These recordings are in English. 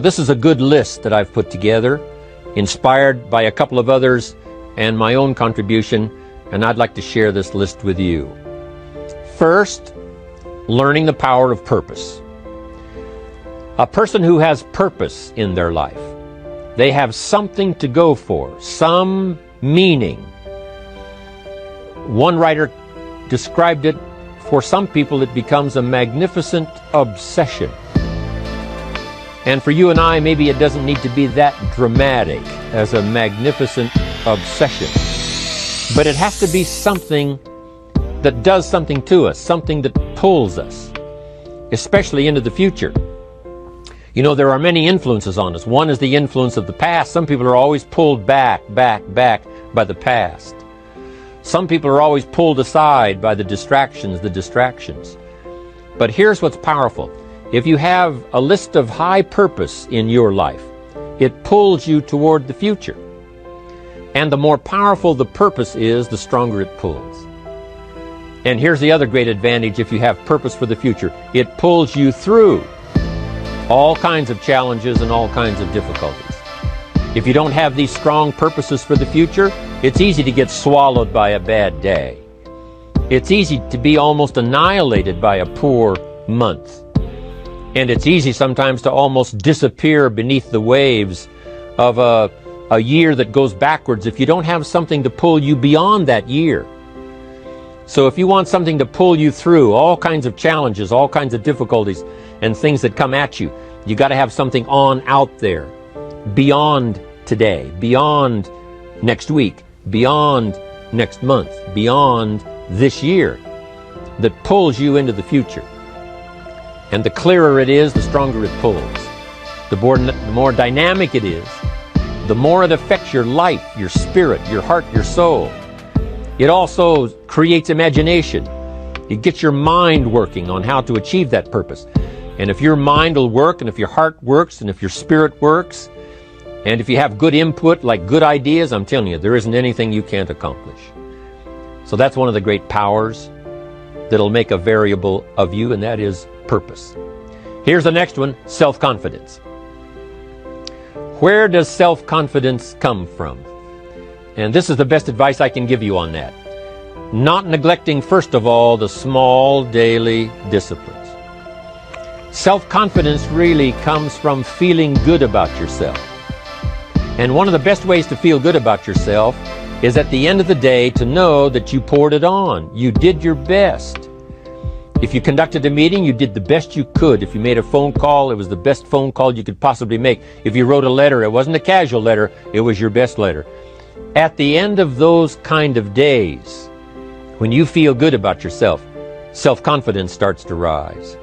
This is a good list that I've put together, inspired by a couple of others and my own contribution, and I'd like to share this list with you. First, learning the power of purpose. A person who has purpose in their life, they have something to go for, some meaning. One writer described it, for some people it becomes a magnificent obsession. And for you and I, maybe it doesn't need to be that dramatic as a magnificent obsession. But it has to be something that does something to us, something that pulls us, especially into the future. You know, there are many influences on us. One is the influence of the past. Some people are always pulled back by the past. Some people are always pulled aside by the distractions. But here's what's powerful. If you have a list of high purpose in your life, it pulls you toward the future. And the more powerful the purpose is, the stronger it pulls. And here's the other great advantage if you have purpose for the future. It pulls you through all kinds of challenges and all kinds of difficulties. If you don't have these strong purposes for the future, it's easy to get swallowed by a bad day. It's easy to be almost annihilated by a poor month. And it's easy sometimes to almost disappear beneath the waves of a year that goes backwards if you don't have something to pull you beyond that year. So if you want something to pull you through all kinds of challenges, all kinds of difficulties, and things that come at you, you got to have something on out there, beyond today, beyond next week, beyond next month, beyond this year, that pulls you into the future. And the clearer it is, the stronger it pulls. The more dynamic it is, the more it affects your life, your spirit, your heart, your soul. It also creates imagination. It gets your mind working on how to achieve that purpose. And if your mind will work, and if your heart works, and if your spirit works, and if you have good input, like good ideas, I'm telling you, there isn't anything you can't accomplish. So that's one of the great powers that'll make a variable of you, and that is purpose. Here's the next one, self-confidence. Where does self-confidence come from? And this is the best advice I can give you on that. Not neglecting, first of all, the small daily disciplines. Self-confidence really comes from feeling good about yourself. And one of the best ways to feel good about yourself is at the end of the day to know that you poured it on. You did your best. If you conducted a meeting, you did the best you could. If you made a phone call, it was the best phone call you could possibly make. If you wrote a letter, it wasn't a casual letter, it was your best letter. At the end of those kind of days, when you feel good about yourself, self-confidence starts to rise.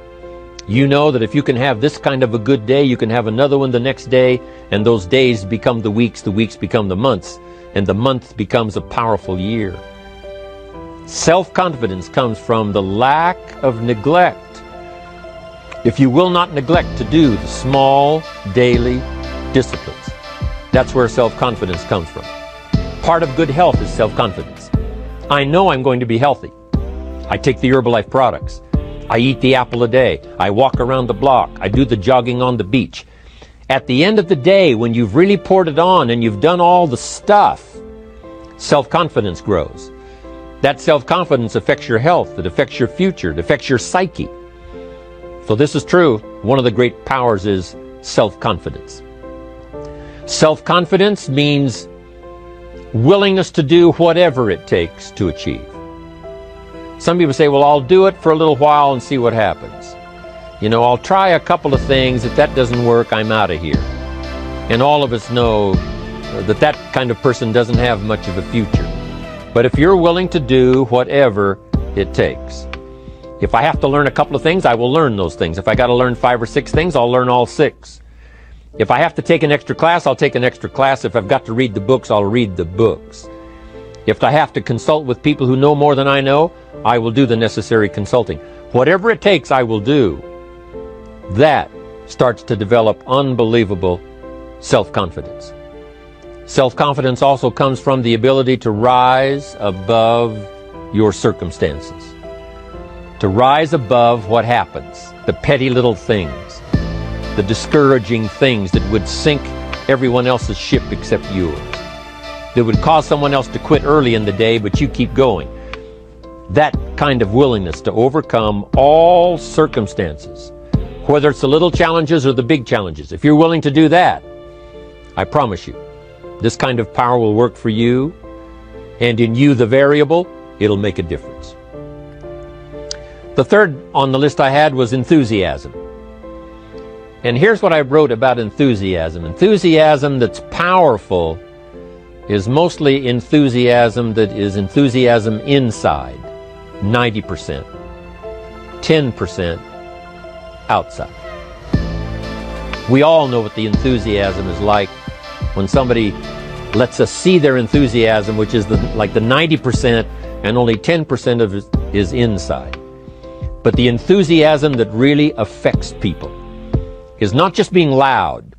You know that if you can have this kind of a good day, you can have another one the next day, and those days become the weeks become the months, and the month becomes a powerful year. Self-confidence comes from the lack of neglect. If you will not neglect to do the small daily disciplines, that's where self-confidence comes from. Part of good health is self-confidence. I know I'm going to be healthy. I take the Herbalife products. I eat the apple a day. I walk around the block. I do the jogging on the beach. At the end of the day, when you've really poured it on and you've done all the stuff, self-confidence grows. That self-confidence affects your health, it affects your future, it affects your psyche. So this is true. One of the great powers is self-confidence. Self-confidence means willingness to do whatever it takes to achieve. Some people say, well, I'll do it for a little while and see what happens. You know, I'll try a couple of things. If that doesn't work, I'm out of here. And all of us know that that kind of person doesn't have much of a future. But if you're willing to do whatever it takes, if I have to learn a couple of things, I will learn those things. If I got to learn 5 or 6 things, I'll learn all 6. If I have to take an extra class, I'll take an extra class. If I've got to read the books, I'll read the books. If I have to consult with people who know more than I know, I will do the necessary consulting. Whatever it takes, I will do. That starts to develop unbelievable self-confidence. Self-confidence also comes from the ability to rise above your circumstances. To rise above what happens, the petty little things. the discouraging things that would sink everyone else's ship except yours, that would cause someone else to quit early in the day, but you keep going. That kind of willingness to overcome all circumstances, whether it's the little challenges or the big challenges. If you're willing to do that, I promise you, this kind of power will work for you, and in you, the variable, it'll make a difference. The third on the list I had was enthusiasm. And here's what I wrote about enthusiasm. Enthusiasm that's powerful is mostly enthusiasm that is enthusiasm inside, 90%, 10% outside. We all know what the enthusiasm is like when somebody lets us see their enthusiasm, which is like the 90%, and only 10% of it is inside. But the enthusiasm that really affects people is not just being loud,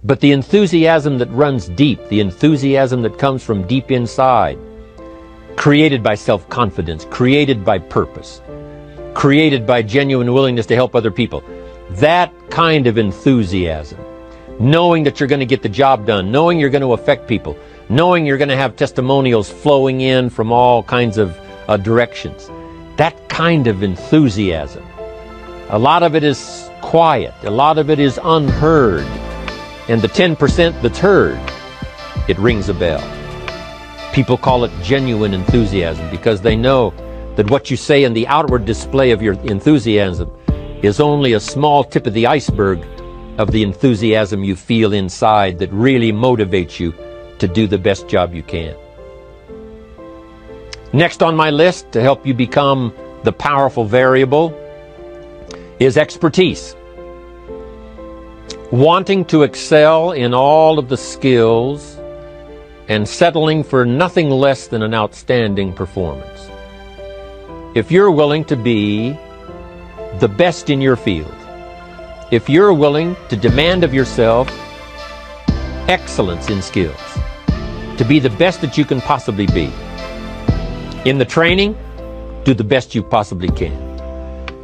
but the enthusiasm that runs deep, the enthusiasm that comes from deep inside, created by self-confidence, created by purpose, created by genuine willingness to help other people. That kind of enthusiasm, knowing that you're going to get the job done, knowing you're going to affect people, knowing you're going to have testimonials flowing in from all kinds of directions. That kind of enthusiasm. A lot of it is quiet. A lot of it is unheard. And the 10% that's heard, it rings a bell. People call it genuine enthusiasm because they know that what you say in the outward display of your enthusiasm is only a small tip of the iceberg of the enthusiasm you feel inside that really motivates you to do the best job you can. Next on my list to help you become the powerful variable is expertise. Wanting to excel in all of the skills and settling for nothing less than an outstanding performance. If you're willing to be the best in your field, if you're willing to demand of yourself excellence in skills, to be the best that you can possibly be, in the training, do the best you possibly can.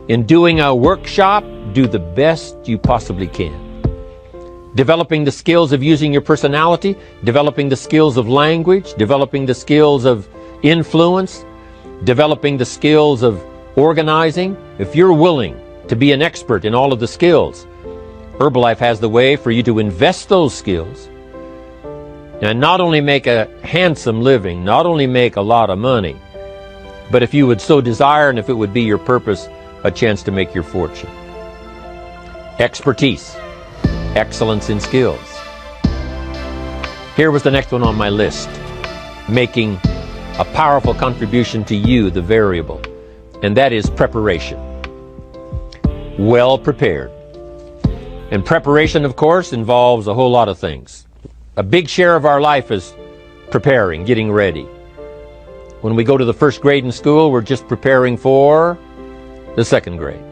In doing a workshop, do the best you possibly can. Developing the skills of using your personality, developing the skills of language, developing the skills of influence, developing the skills of organizing. If you're willing to be an expert in all of the skills, Herbalife has the way for you to invest those skills and not only make a handsome living, not only make a lot of money, but if you would so desire and if it would be your purpose, a chance to make your fortune. Expertise. Excellence in skills. Here was the next one on my list. Making a powerful contribution to you, the variable, and that is preparation. Well prepared. And preparation, of course, involves a whole lot of things. A big share of our life is preparing, getting ready. When we go to the first grade in school, we're just preparing for the second grade.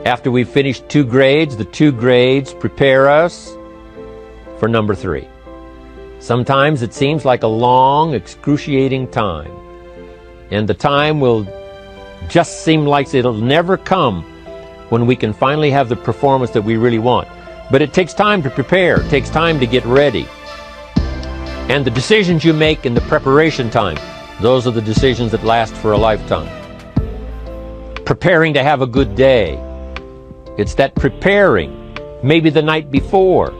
After we've finished 2 grades, the 2 grades prepare us for number 3. Sometimes it seems like a long, excruciating time. And the time will just seem like it'll never come when we can finally have the performance that we really want. But it takes time to prepare. It takes time to get ready. And the decisions you make in the preparation time, those are the decisions that last for a lifetime. Preparing to have a good day. It's that preparing, maybe the night before,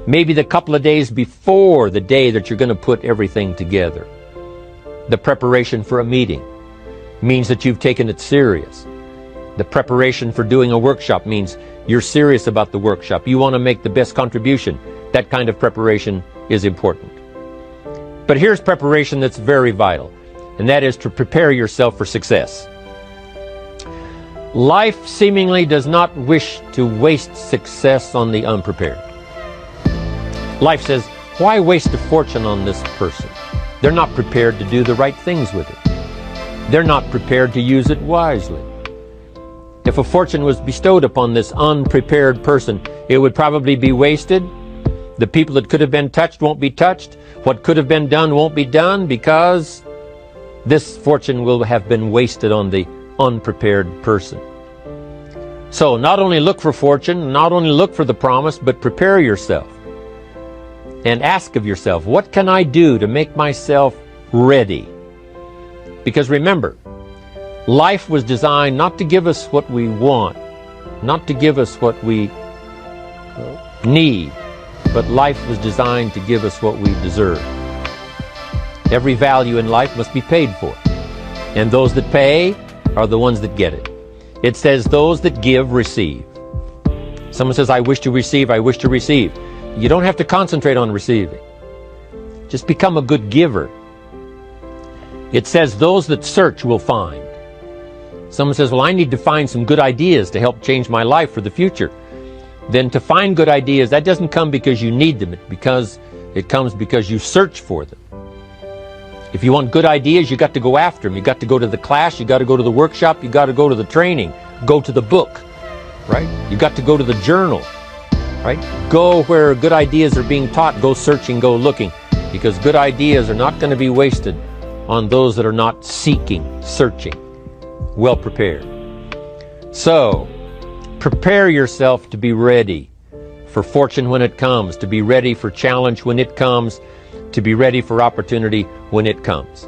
maybe the couple of days before the day that you're going to put everything together. The preparation for a meeting means that you've taken it serious. The preparation for doing a workshop means you're serious about the workshop. You want to make the best contribution. That kind of preparation is important. But here's preparation that's very vital, and that is to prepare yourself for success. Life seemingly does not wish to waste success on the unprepared. Life says, why waste a fortune on this person? They're not prepared to do the right things with it. They're not prepared to use it wisely. If a fortune was bestowed upon this unprepared person, it would probably be wasted. The people that could have been touched won't be touched. What could have been done won't be done because this fortune will have been wasted on the unprepared person. So not only look for fortune, not only look for the promise, but prepare yourself. And ask of yourself, what can I do to make myself ready? Because remember, life was designed not to give us what we want, not to give us what we need, but life was designed to give us what we deserve. Every value in life must be paid for. And those that pay are the ones that get it. It says those that give receive. Someone says, I wish to receive, I wish to receive. You don't have to concentrate on receiving. Just become a good giver. It says those that search will find. Someone says, well, I need to find some good ideas to help change my life for the future. Then to find good ideas, that doesn't come because you need them. It comes because you search for them. If you want good ideas, you got to go after them. You got to go to the class, you got to go to the workshop, you got to go to the training, go to the book, right? You got to go to the journal, right? Go where good ideas are being taught, go searching, go looking, because good ideas are not going to be wasted on those that are not seeking, searching, well prepared. So, prepare yourself to be ready for fortune when it comes, to be ready for challenge when it comes, to be ready for opportunity when it comes.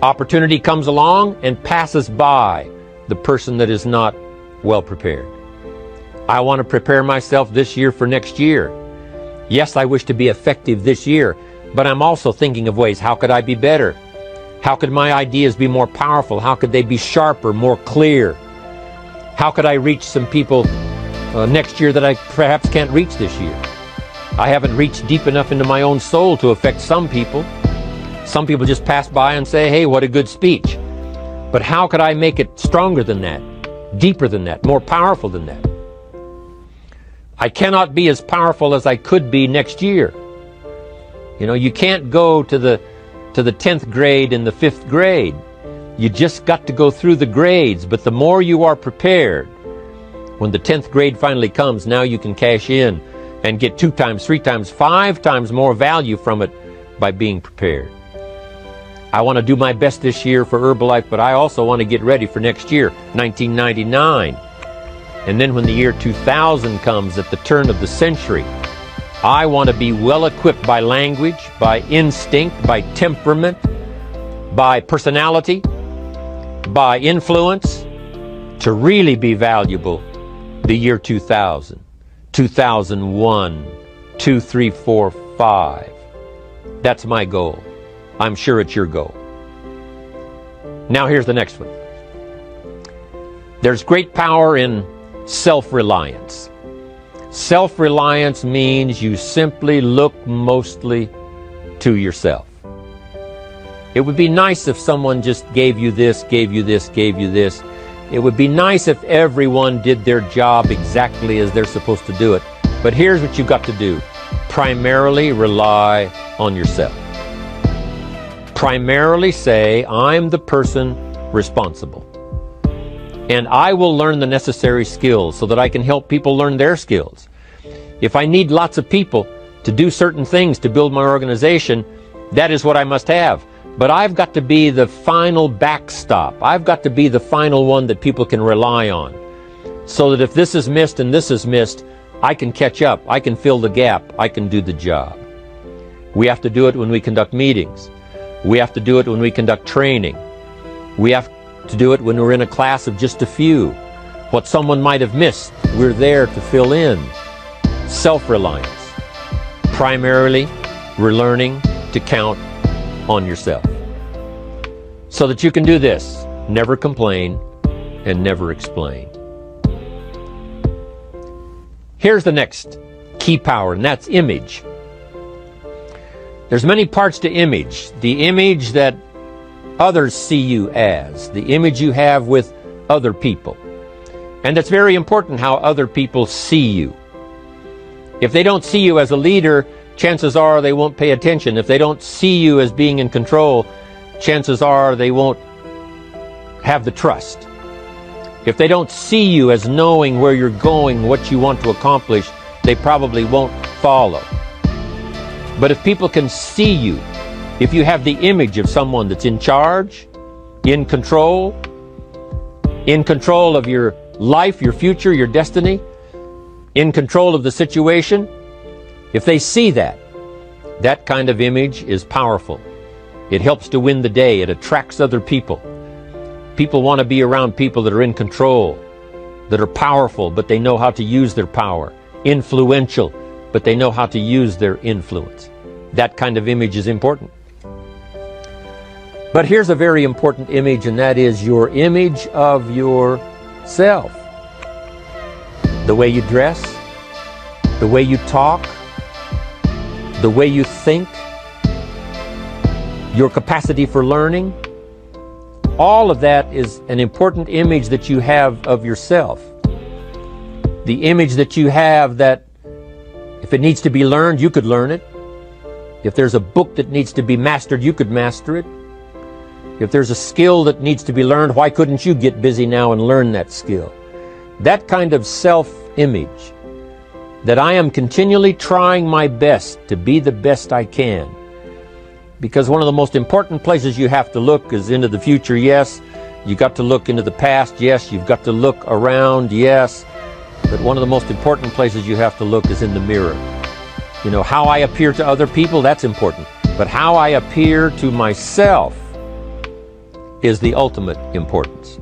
Opportunity comes along and passes by the person that is not well prepared. I want to prepare myself this year for next year. Yes, I wish to be effective this year, but I'm also thinking of ways, how could I be better? How could my ideas be more powerful? How could they be sharper, more clear? How could I reach some people next year that I perhaps can't reach this year? I haven't reached deep enough into my own soul to affect some people. Some people just pass by and say, hey, what a good speech. But how could I make it stronger than that, deeper than that, more powerful than that? I cannot be as powerful as I could be next year. You know, you can't go to the 10th grade in the 5th grade. You just got to go through the grades, but the more you are prepared, when the 10th grade finally comes, now you can cash in and get 2 times, 3 times, 5 times more value from it by being prepared. I want to do my best this year for Herbalife, but I also want to get ready for next year, 1999. And then when the year 2000 comes, at the turn of the century, I want to be well equipped by language, by instinct, by temperament, by personality, by influence, to really be valuable the year 2000, 2001, 2, 3, 4, 5. That's my goal. I'm sure it's your goal. Now here's the next one. There's great power in self-reliance. Self-reliance means you simply look mostly to yourself. It would be nice if someone just gave you this, gave you this, gave you this. It would be nice if everyone did their job exactly as they're supposed to do it. But here's what you've got to do. Primarily rely on yourself. Primarily say, I'm the person responsible. And I will learn the necessary skills so that I can help people learn their skills. If I need lots of people to do certain things to build my organization, that is what I must have. But I've got to be the final backstop. I've got to be the final one that people can rely on. So that if this is missed and this is missed, I can catch up. I can fill the gap. I can do the job. We have to do it when we conduct meetings. We have to do it when we conduct training. We have to do it when we're in a class of just a few. What someone might have missed, we're there to fill in. Self-reliance. Primarily, we're learning to count on yourself. So that you can do this. Never complain and never explain. Here's the next key power, and that's image. There's many parts to image. The image that others see you as, the image you have with other people. And it's very important how other people see you. If they don't see you as a leader, chances are they won't pay attention. If they don't see you as being in control, chances are they won't have the trust. If they don't see you as knowing where you're going, what you want to accomplish, they probably won't follow. But if people can see you, if you have the image of someone that's in charge, in control of your life, your future, your destiny, in control of the situation, if they see that, that kind of image is powerful. It helps to win the day. It attracts other people. People want to be around people that are in control, that are powerful, but they know how to use their power. Influential, but they know how to use their influence. That kind of image is important. But here's a very important image, and that is your image of yourself. The way you dress, the way you talk, the way you think, your capacity for learning, all of that is an important image that you have of yourself. The image that you have that if it needs to be learned, you could learn it. If there's a book that needs to be mastered, you could master it. If there's a skill that needs to be learned, why couldn't you get busy now and learn that skill? That kind of self-image, that I am continually trying my best to be the best I can. Because one of the most important places you have to look is into the future, yes. You've got to look into the past, yes. You've got to look around, yes. But one of the most important places you have to look is in the mirror. You know, how I appear to other people, that's important. But how I appear to myself is the ultimate importance.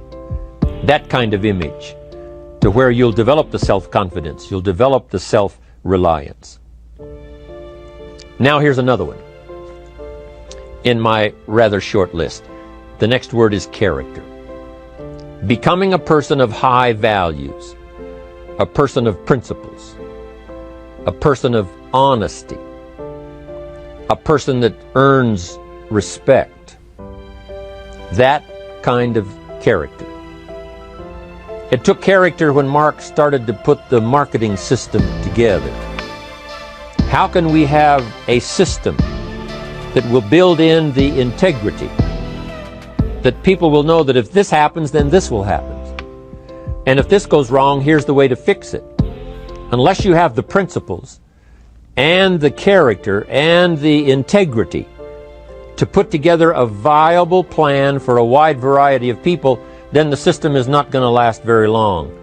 That kind of image, to where you'll develop the self-confidence, you'll develop the self-reliance. Now here's another one in my rather short list. The next word is character. Becoming a person of high values, a person of principles, a person of honesty, a person that earns respect. That kind of character. It took character when Mark started to put the marketing system together. How can we have a system that will build in the integrity, that people will know that if this happens, then this will happen. And if this goes wrong, here's the way to fix it. Unless you have the principles and the character and the integrity to put together a viable plan for a wide variety of people, then the system is not going to last very long.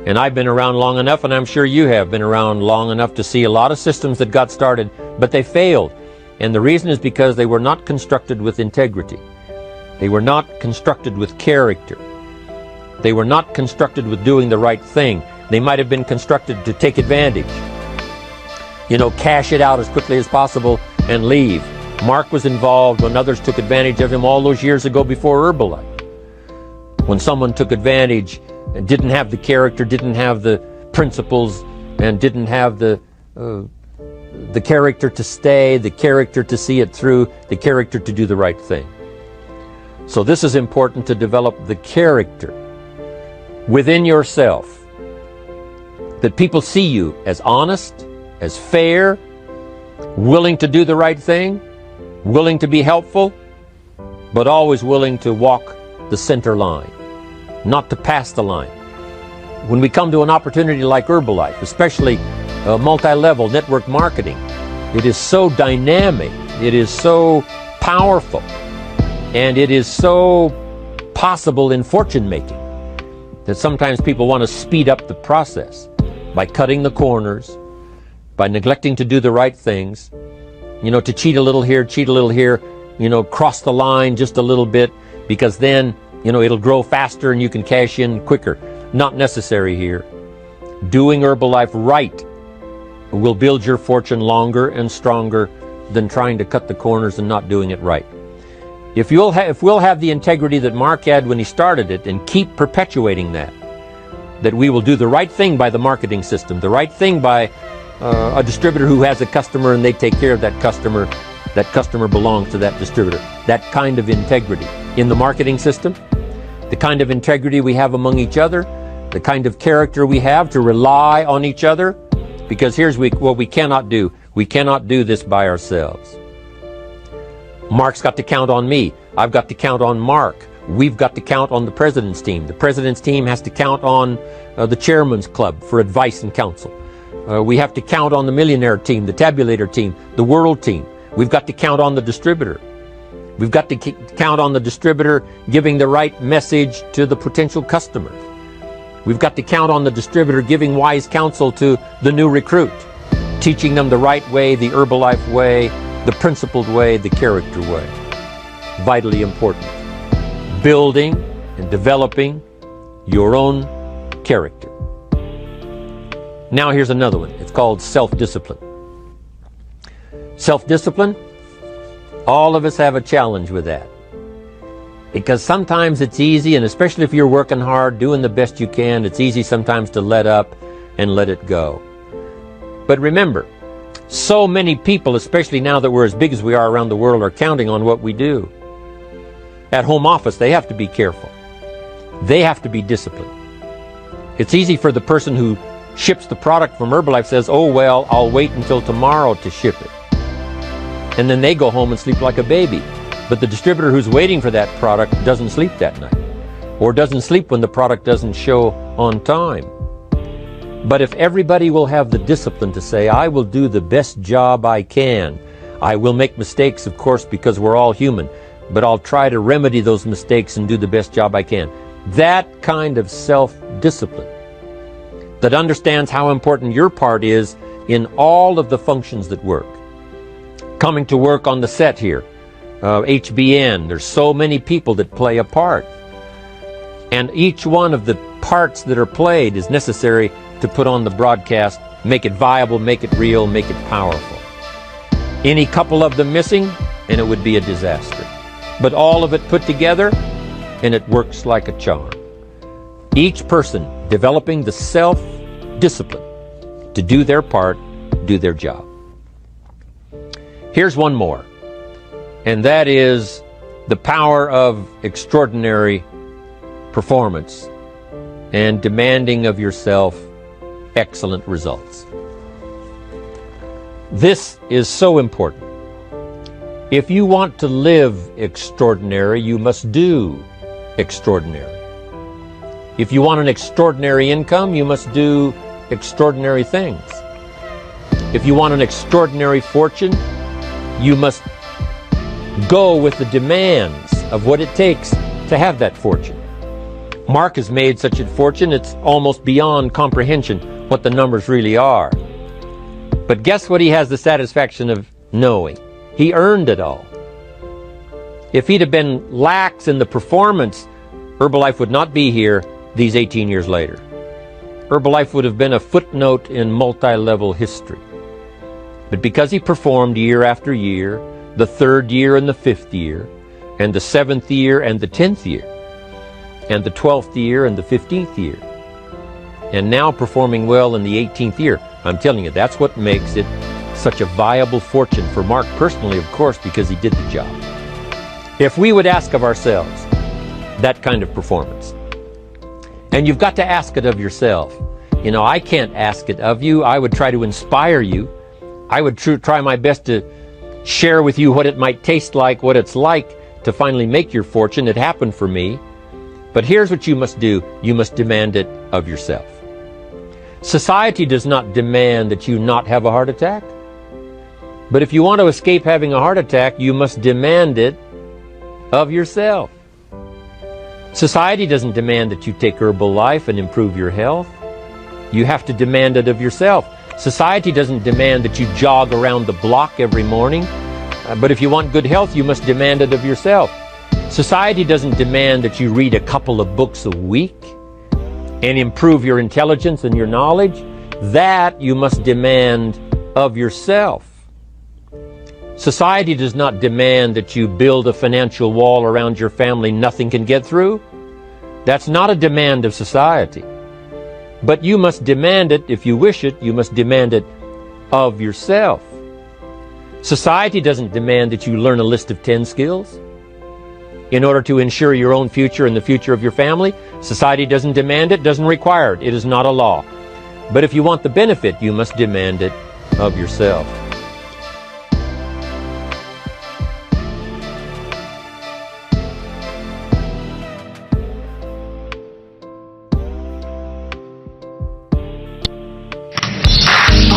And I've been around long enough, and I'm sure you have been around long enough to see a lot of systems that got started, but they failed. And the reason is because they were not constructed with integrity. They were not constructed with character. They were not constructed with doing the right thing. They might have been constructed to take advantage. You know, cash it out as quickly as possible and leave. Mark was involved when others took advantage of him all those years ago before Herbalife. When someone took advantage and didn't have the character, didn't have the principles, and didn't have the character to stay, the character to see it through, the character to do the right thing. So this is important, to develop the character within yourself, that people see you as honest, as fair, willing to do the right thing, willing to be helpful, but always willing to walk the center line, not to pass the line. When we come to an opportunity like Herbalife, especially multi-level network marketing, it is so dynamic, it is so powerful, and it is so possible in fortune making that sometimes people want to speed up the process by cutting the corners, by neglecting to do the right things, you know, to cheat a little here, you know, cross the line just a little bit, because then, you know, it'll grow faster and you can cash in quicker. Not necessary here. Doing Herbalife right will build your fortune longer and stronger than trying to cut the corners and not doing it right. If we'll have the integrity that Mark had when he started it, and keep perpetuating that we will do the right thing by the marketing system, the right thing by a distributor who has a customer and they take care of that customer belongs to that distributor. That kind of integrity in the marketing system, the kind of integrity we have among each other, the kind of character we have to rely on each other, because here's what we cannot do. We cannot do this by ourselves. Mark's got to count on me. I've got to count on Mark. We've got to count on the president's team. The president's team has to count on the chairman's club for advice and counsel. We have to count on the millionaire team, the tabulator team, the world team. We've got to count on the distributor. We've got to count on the distributor giving the right message to the potential customers. We've got to count on the distributor giving wise counsel to the new recruit, teaching them the right way, the Herbalife way, the principled way, the character way. Vitally important. Building and developing your own character. Now here's another one. It's called self-discipline. Self-discipline, all of us have a challenge with that. Because sometimes it's easy, and especially if you're working hard, doing the best you can, it's easy sometimes to let up and let it go. But remember, so many people, especially now that we're as big as we are around the world, are counting on what we do. At home office, they have to be careful. They have to be disciplined. It's easy for the person who ships the product from Herbalife says, oh, well, I'll wait until tomorrow to ship it. And then they go home and sleep like a baby. But the distributor who's waiting for that product doesn't sleep that night, or doesn't sleep when the product doesn't show on time. But if everybody will have the discipline to say, I will do the best job I can. I will make mistakes, of course, because we're all human, but I'll try to remedy those mistakes and do the best job I can. That kind of self-discipline that understands how important your part is in all of the functions that work. Coming to work on the set here, HBN, there's so many people that play a part. And each one of the parts that are played is necessary to put on the broadcast, make it viable, make it real, make it powerful. Any couple of them missing, and it would be a disaster. But all of it put together, and it works like a charm. Each person developing the self-discipline to do their part, do their job. Here's one more, and that is the power of extraordinary performance and demanding of yourself excellent results. This is so important. If you want to live extraordinary, you must do extraordinary. If you want an extraordinary income, you must do extraordinary things. If you want an extraordinary fortune, you must go with the demands of what it takes to have that fortune. Mark has made such a fortune, it's almost beyond comprehension what the numbers really are. But guess what he has the satisfaction of knowing? He earned it all. If he'd have been lax in the performance, Herbalife would not be here these 18 years later. Herbalife would have been a footnote in multi-level history. But because he performed year after year, the 3rd year and the 5th year, and the 7th year and the 10th year, and the 12th year and the 15th year, and now performing well in the 18th year, I'm telling you, that's what makes it such a viable fortune for Mark personally, of course, because he did the job. If we would ask of ourselves that kind of performance, and you've got to ask it of yourself. You know, I can't ask it of you. I would try to inspire you. I would try my best to share with you what it might taste like, what it's like to finally make your fortune. It happened for me. But here's what you must do. You must demand it of yourself. Society does not demand that you not have a heart attack. But if you want to escape having a heart attack, you must demand it of yourself. Society doesn't demand that you take Herbalife and improve your health. You have to demand it of yourself. Society doesn't demand that you jog around the block every morning. But if you want good health, you must demand it of yourself. Society doesn't demand that you read a couple of books a week and improve your intelligence and your knowledge. That you must demand of yourself. Society does not demand that you build a financial wall around your family nothing can get through. That's not a demand of society. But you must demand it, if you wish it, you must demand it of yourself. Society doesn't demand that you learn a list of 10 skills in order to ensure your own future and the future of your family. Society doesn't demand it, doesn't require it. It is not a law. But if you want the benefit, you must demand it of yourself.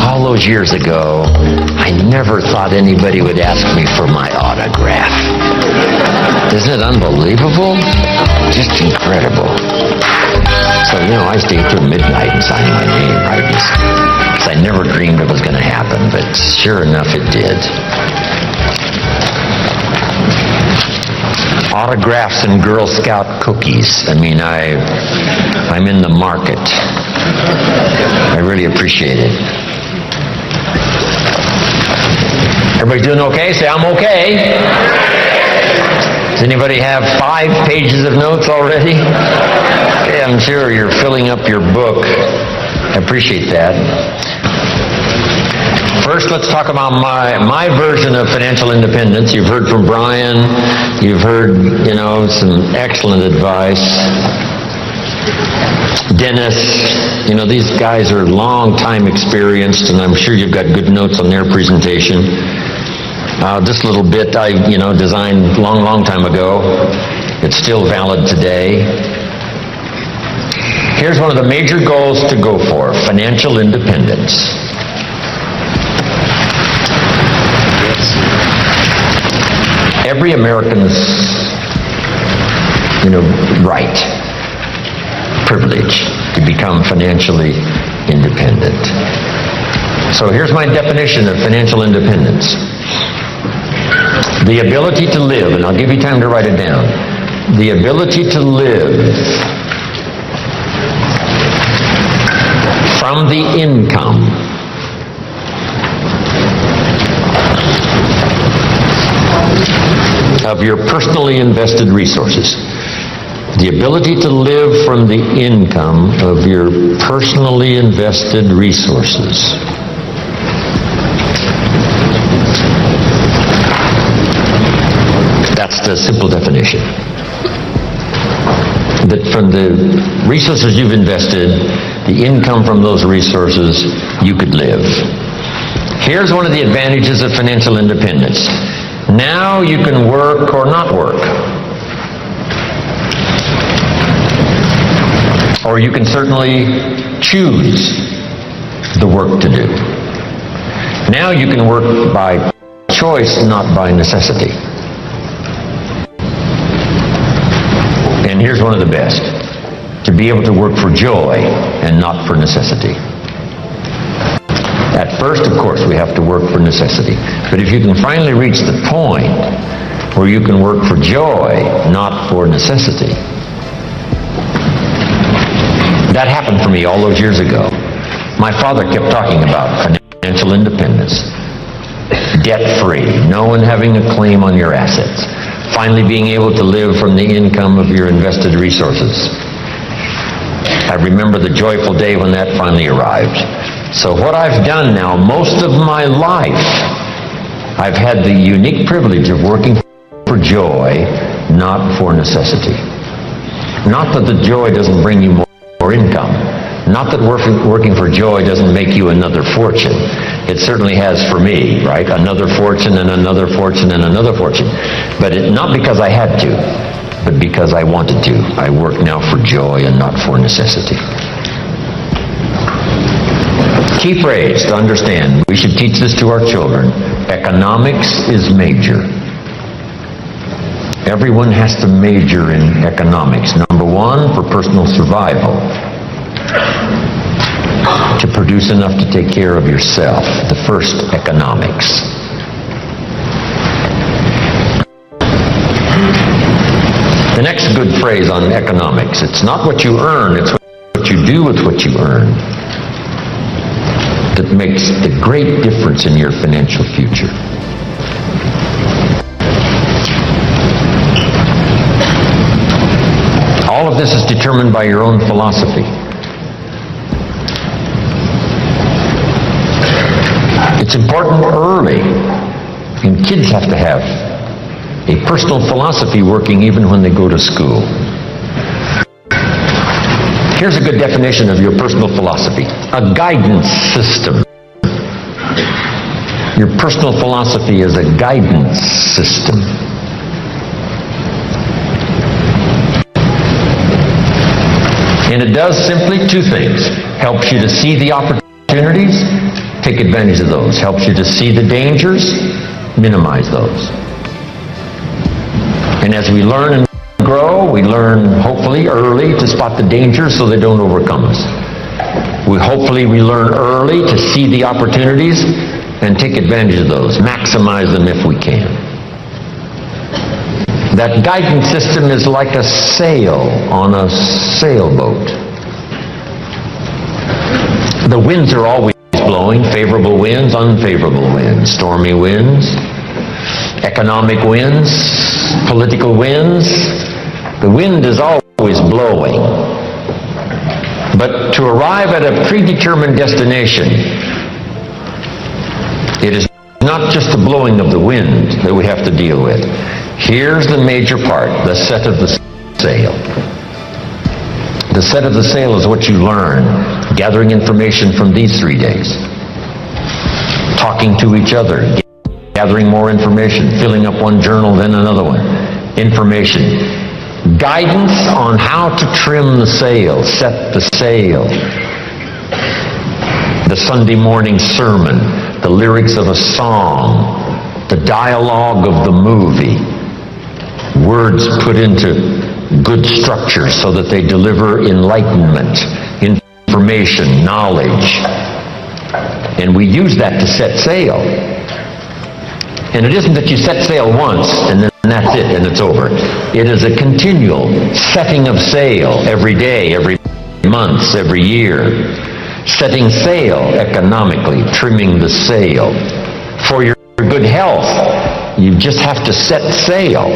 All those years ago, I never thought anybody would ask me for my autograph. Isn't it unbelievable? Just incredible. So, I stayed till midnight and signed my name, right? Because I never dreamed it was going to happen, but sure enough, it did. Autographs and Girl Scout cookies. I'm in the market. I really appreciate it. Everybody doing okay? Say, I'm okay. Does anybody have 5 pages of notes already? Okay, I'm sure you're filling up your book. I appreciate that. First, let's talk about my version of financial independence. You've heard from Brian. You've heard, some excellent advice. Dennis, these guys are long time experienced, and I'm sure you've got good notes on their presentation. This little bit I, designed long time ago. It's still valid today. Here's one of the major goals to go for: financial independence. Every American's, right, privilege to become financially independent. So here's my definition of financial independence. The ability to live, and I'll give you time to write it down, the ability to live from the income of your personally invested resources. The ability to live from the income of your personally invested resources. That's the simple definition. That from the resources you've invested, the income from those resources, you could live. Here's one of the advantages of financial independence. Now you can work or not work. Or you can certainly choose the work to do. Now you can work by choice, not by necessity. And here's one of the best: to be able to work for joy and not for necessity. At first, of course, we have to work for necessity. But if you can finally reach the point where you can work for joy, not for necessity. That happened for me all those years ago. My father kept talking about financial independence, debt-free, no one having a claim on your assets, finally being able to live from the income of your invested resources. I remember the joyful day when that finally arrived. So what I've done now, most of my life, I've had the unique privilege of working for joy, not for necessity. Not that the joy doesn't bring you more income. Not that working for joy doesn't make you another fortune. It certainly has for me, right? Another fortune and another fortune and another fortune. But not because I had to, but because I wanted to. I work now for joy and not for necessity. Key phrase to understand. We should teach this to our children. Economics is major. Everyone has to major in economics. Number one, for personal survival. To produce enough to take care of yourself. The first, economics. The next good phrase on economics. It's not what you earn, it's what you do with what you earn that makes a great difference in your financial future. All of this is determined by your own philosophy. It's important early, and kids have to have a personal philosophy working even when they go to school. Here's a good definition of your personal philosophy. A guidance system. Your personal philosophy is a guidance system. And it does simply two things. Helps you to see the opportunities, take advantage of those. Helps you to see the dangers, minimize those. And as we learn and grow, we learn, hopefully, early to spot the dangers so they don't overcome us. Hopefully we learn early to see the opportunities and take advantage of those, maximize them if we can. That guidance system is like a sail on a sailboat. The winds are always blowing, favorable winds, unfavorable winds, stormy winds, economic winds, political winds. The wind is always blowing. But to arrive at a predetermined destination, it is not just the blowing of the wind that we have to deal with. Here's the major part, the set of the sail. The set of the sail is what you learn, gathering information from these 3 days, talking to each other, gathering more information, filling up one journal, then another one. Information. Guidance on how to trim the sail, set the sail. The Sunday morning sermon, the lyrics of a song, the dialogue of the movie. Words put into good structure so that they deliver enlightenment, information, knowledge. And we use that to set sail. And it isn't that you set sail once and then that's it and it's over. It is a continual setting of sail every day, every month, every year. Setting sail economically, trimming the sail. For your good health, you just have to set sail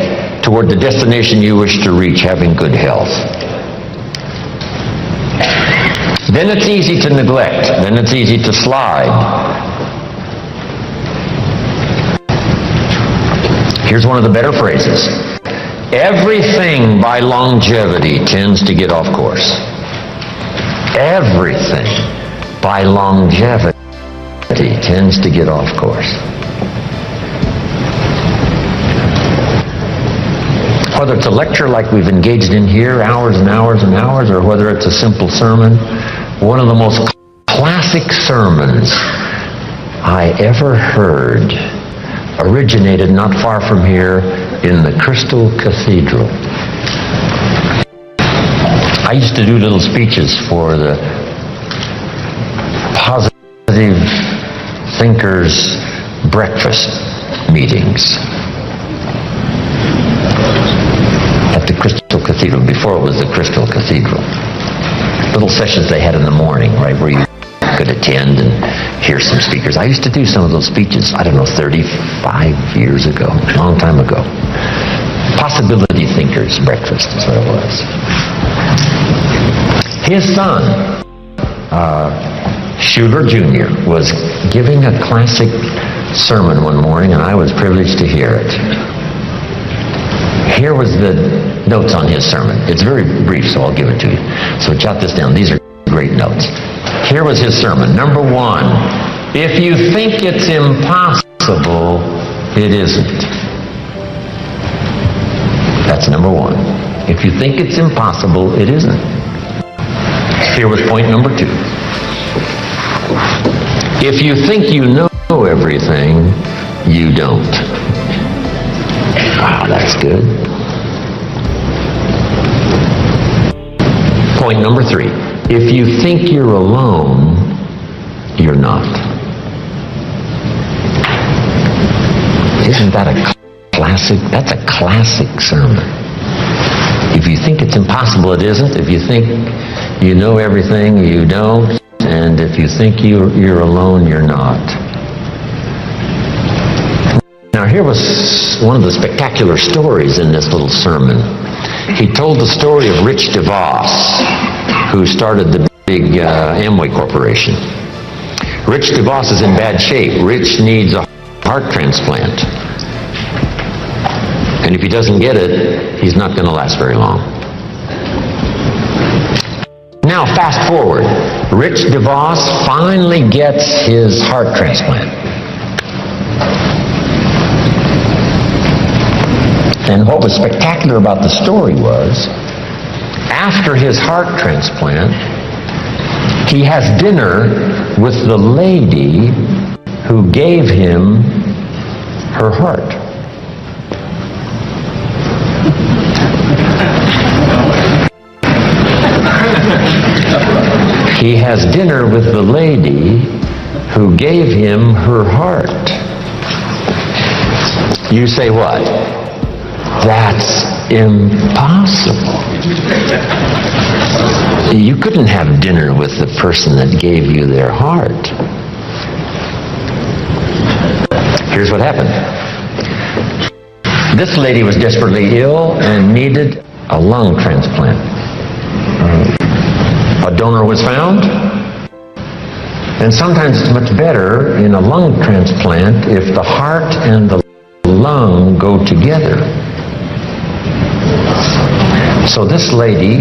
toward the destination you wish to reach, having good health. Then it's easy to neglect. Then it's easy to slide. Here's one of the better phrases. Everything by longevity tends to get off course. Everything by longevity tends to get off course. Whether it's a lecture like we've engaged in here, hours and hours and hours, or whether it's a simple sermon, one of the most classic sermons I ever heard originated not far from here in the Crystal Cathedral. I used to do little speeches for the Positive Thinkers breakfast meetings at the Crystal Cathedral, before it was the Crystal Cathedral. Little sessions they had in the morning, right, where you could attend and hear some speakers. I used to do some of those speeches, I don't know, 35 years ago, a long time ago. Possibility Thinkers breakfast is what it was. His son, Schuler Jr., was giving a classic sermon one morning, and I was privileged to hear it. Here was the notes on his sermon. It's very brief, so I'll give it to you. So jot this down. These are great notes. Here was his sermon. Number 1, if you think it's impossible, it isn't. That's number 1. If you think it's impossible, it isn't. Here was point number 2. If you think you know everything, you don't. Wow, that's good. Point number 3. If you think you're alone, you're not. Isn't that a classic? That's a classic sermon. If you think it's impossible, it isn't. If you think you know everything, you don't. And if you think you're alone, you're not. Now, here was one of the spectacular stories in this little sermon. He told the story of Rich DeVos, who started the big Amway Corporation. Rich DeVos is in bad shape. Rich needs a heart transplant. And if he doesn't get it, he's not going to last very long. Now, fast forward. Rich DeVos finally gets his heart transplant. And what was spectacular about the story was, after his heart transplant, he has dinner with the lady who gave him her heart. he has dinner with the lady who gave him her heart. You say what? That's impossible. You couldn't have dinner with the person that gave you their heart. Here's what happened. This lady was desperately ill and needed a lung transplant. A donor was found, and sometimes it's much better in a lung transplant if the heart and the lung go together. So this lady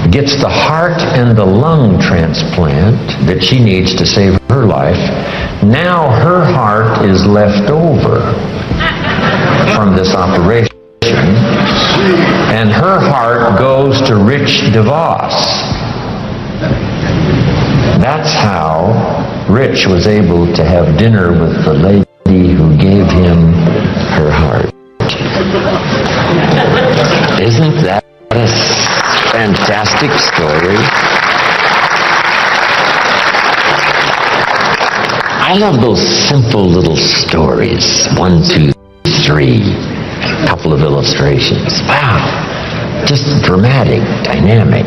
gets the heart and the lung transplant that she needs to save her life. Now her heart is left over from this operation, and her heart goes to Rich DeVos. That's how Rich was able to have dinner with the lady who gave him her heart. Isn't that a fantastic story? I love those simple little stories. 1, 2, 3. A couple of illustrations. Wow. Just dramatic, dynamic.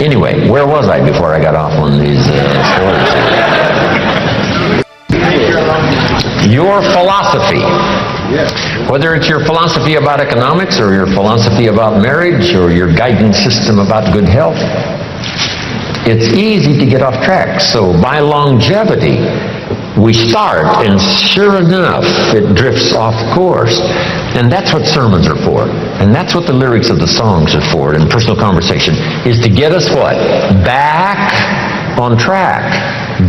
Anyway, where was I before I got off on these stories? Your philosophy. Whether it's your philosophy about economics or your philosophy about marriage or your guidance system about good health, it's easy to get off track. So by longevity, we start, and sure enough, it drifts off course. And that's what sermons are for. And that's what the lyrics of the songs are for, and personal conversation, is to get us what? Back on track.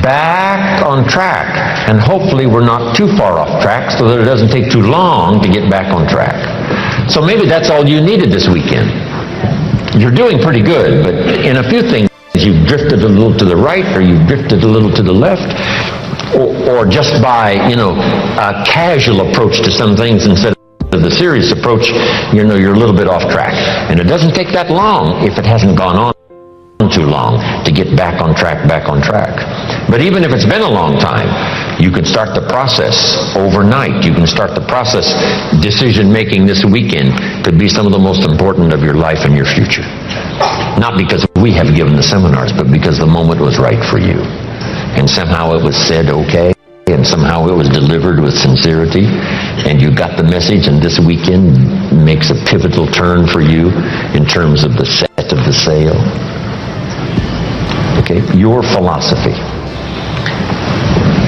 Back on track. And hopefully we're not too far off track so that it doesn't take too long to get back on track. So maybe that's all you needed this weekend. You're doing pretty good, but in a few things you've drifted a little to the right, or you've drifted a little to the left, or just by, a casual approach to some things instead of the serious approach, you're a little bit off track. And it doesn't take that long, if it hasn't gone on too long, to get back on track. But even if it's been a long time, you can start the process overnight. You can start the process. Decision making this weekend could be some of the most important of your life and your future. Not because we have given the seminars, but because the moment was right for you. And somehow it was said okay, and somehow it was delivered with sincerity, and you got the message, and this weekend makes a pivotal turn for you in terms of the set of the sale. Okay, your philosophy.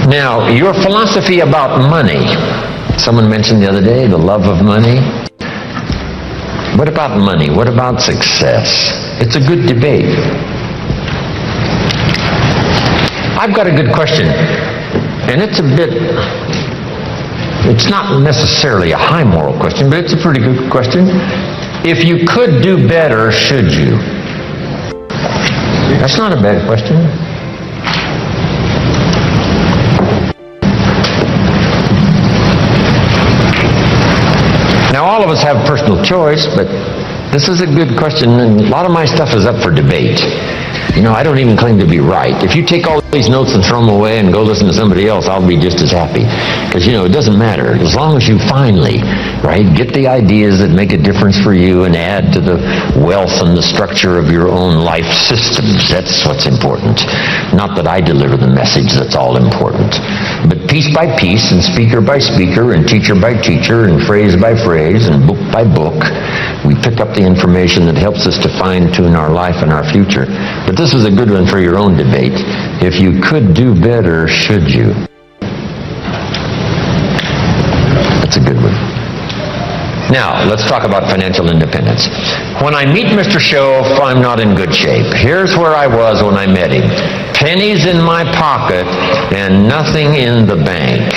Now, your philosophy about money. Someone mentioned the other day the love of money. What about money? What about success? It's a good debate. I've got a good question, and it's not necessarily a high moral question, but it's a pretty good question. If you could do better, should you? That's not a bad question. Now, all of us have personal choice, but this is a good question, and a lot of my stuff is up for debate. I don't even claim to be right. If you take all these notes and throw them away and go listen to somebody else, I'll be just as happy. Because, it doesn't matter. As long as you finally, get the ideas that make a difference for you and add to the wealth and the structure of your own life systems. That's what's important. Not that I deliver the message, that's all important. But piece by piece and speaker by speaker and teacher by teacher and phrase by phrase and book by book, we pick up the information that helps us to fine-tune our life and our future. But this is a good one for your own debate. If you could do better, should you? That's a good one. Now, let's talk about financial independence. When I meet Mr. Shoaff, I'm not in good shape. Here's where I was when I met him. Pennies in my pocket and nothing in the bank.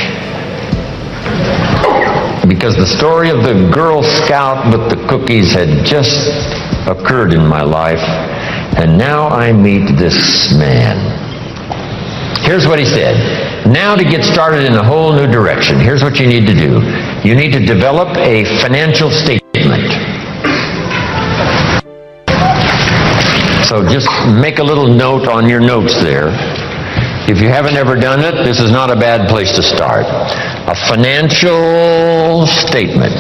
Because the story of the Girl Scout with the cookies had just occurred in my life, and now I meet this man. Here's what he said. Now to get started in a whole new direction, here's what you need to do. You need to develop a financial statement. So just make a little note on your notes there. If you haven't ever done it, this is not a bad place to start. A financial statement.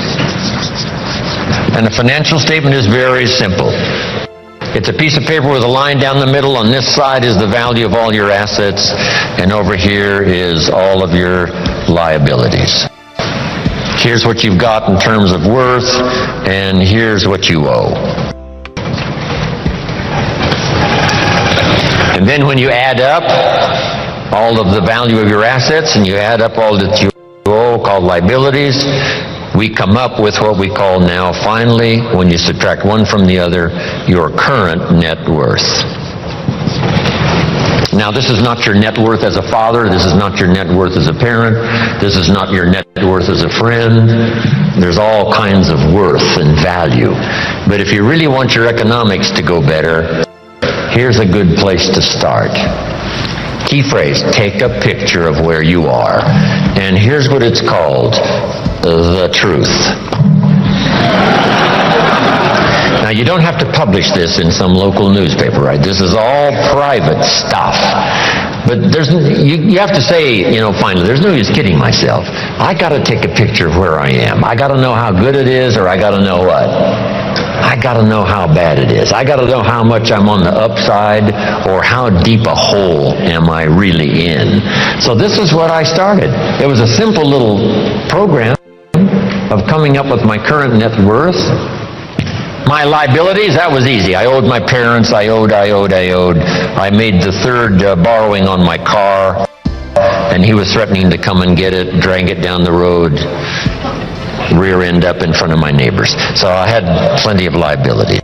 And a financial statement is very simple. It's a piece of paper with a line down the middle. On this side is the value of all your assets, and over here is all of your liabilities. Here's what you've got in terms of worth, and here's what you owe. And then when you add up all of the value of your assets, and you add up all that you owe, called liabilities, we come up with what we call now, finally, when you subtract one from the other, your current net worth. Now, this is not your net worth as a father. This is not your net worth as a parent. This is not your net worth as a friend. There's all kinds of worth and value. But if you really want your economics to go better, here's a good place to start. Key phrase, take a picture of where you are. And here's what it's called, the truth. Now, you don't have to publish this in some local newspaper, right? This is all private stuff. But you have to say, finally, there's no use kidding myself. I got to take a picture of where I am. I got to know how good it is, or I got to know what? I got to know how bad it is. I got to know how much I'm on the upside, or how deep a hole am I really in. So this is what I started. It was a simple little program of coming up with my current net worth. My liabilities, that was easy. I owed my parents, I owed. I made the third borrowing on my car, and he was threatening to come and get it, drag it down the road, rear end up in front of my neighbors. So I had plenty of liabilities.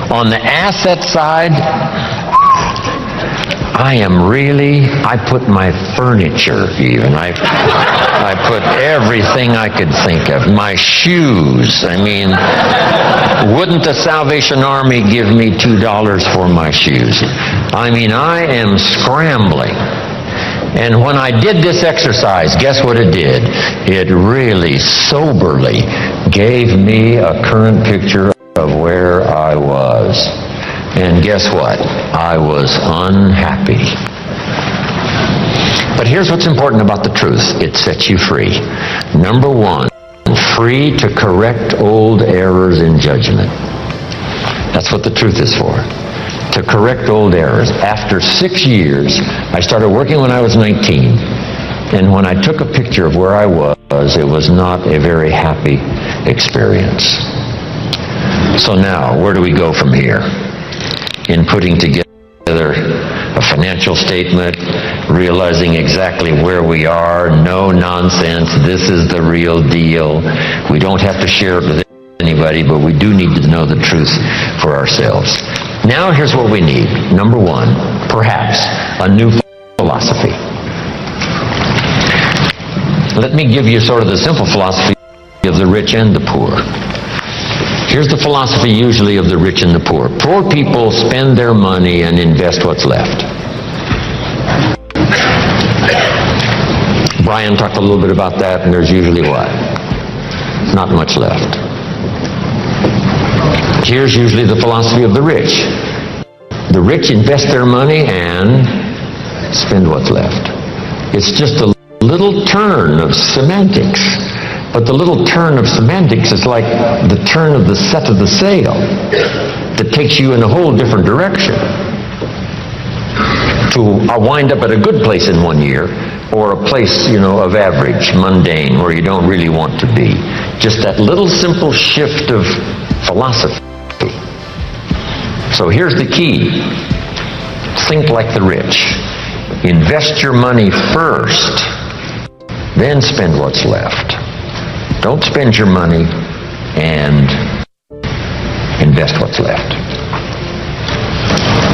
On the asset side, I put my furniture even. I put everything I could think of. My shoes. Wouldn't the Salvation Army give me $2 for my shoes? I am scrambling. And when I did this exercise, guess what it did? It really soberly gave me a current picture of where I was. And guess what? I was unhappy. But here's what's important about the truth. It sets you free. Number one, free to correct old errors in judgment. That's what the truth is for. To correct old errors. After 6 years, I started working when I was 19. And when I took a picture of where I was, it was not a very happy experience. So now, where do we go from here? In putting together a financial statement, realizing exactly where we are, no nonsense, this is the real deal. We don't have to share it with anybody, but we do need to know the truth for ourselves. Now here's what we need. Number one, perhaps a new philosophy. Let me give you sort of the simple philosophy of the rich and the poor. Here's the philosophy usually of the rich and the poor. Poor people spend their money and invest what's left. Brian talked a little bit about that, and there's usually what? Not much left. Here's usually the philosophy of the rich. The rich invest their money and spend what's left. It's just a little turn of semantics. But the little turn of semantics is like the turn of the set of the sail that takes you in a whole different direction. To wind up at a good place in 1 year, or a place, of average, mundane, where you don't really want to be. Just that little simple shift of philosophy. So here's the key. Think like the rich. Invest your money first, then spend what's left. Don't spend your money and invest what's left.